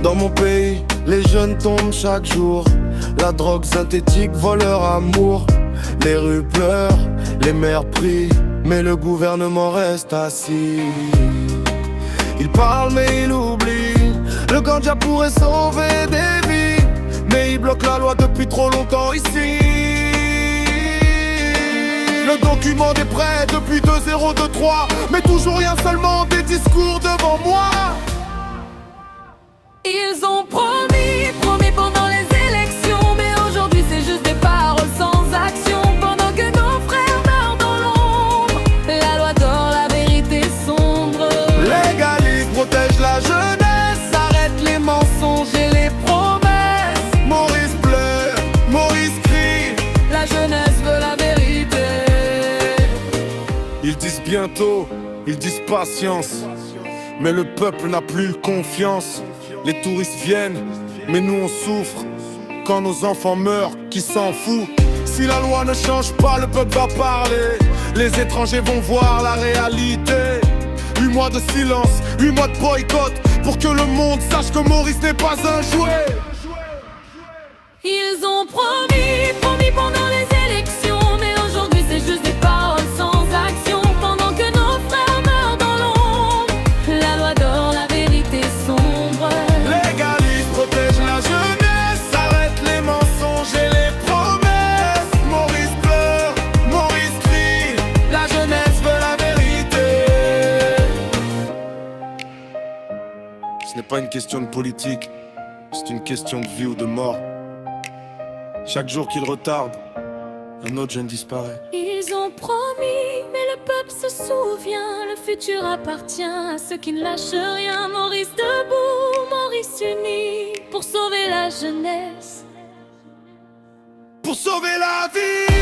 Dans mon pays, les jeunes tombent chaque jour. La drogue synthétique vole leur amour. Les rues pleurent, les mères prient, mais le gouvernement reste assis. Il parle mais il oublie. Le ganja pourrait sauver des vies, mais il bloque la loi depuis trop longtemps ici. Le document est prêt depuis 2023, mais toujours rien, seulement des discours devant moi. Ils ont promis, promis pendant les élections, mais aujourd'hui c'est juste des paroles sans action. Pendant que nos frères meurent dans l'ombre, la loi dort, la vérité sombre. Légalise, protège la jeunesse, arrête les mensonges et les promesses. Maurice pleure, Maurice crie, La jeunesse veut la vérité. ils disent bientôt, ils disent patience, mais le peuple n'a plus confiance. Les touristes viennent, mais nous on souffre. Quand nos enfants meurent, qui s'en fout? Si la loi ne change pas, le peuple va parler. Les étrangers vont voir la réalité. 8 mois de silence, 8 mois de boycott, pour que le monde sache que Maurice n'est pas un jouet. Ils ont promis, promis pendant les élections, mais aujourd'hui c'est juste des paroles sans action. Pendant que nos frères meurent dans l'ombre, la loi dort, la vérité sombre. Légalise, protège la jeunesse, arrête les mensonges et les promesses. Maurice pleure, Maurice crie, la jeunesse veut la vérité. Ce n'est pas une question de politique, c'est une question de vie ou de mort. Chaque jour qu'il retarde, un autre jeune disparaît. Ils ont promis, mais le peuple se souvient. Le futur appartient à ceux qui ne lâchent rien. Maurice debout, Maurice uni, pour sauver la jeunesse. Pour sauver la vie.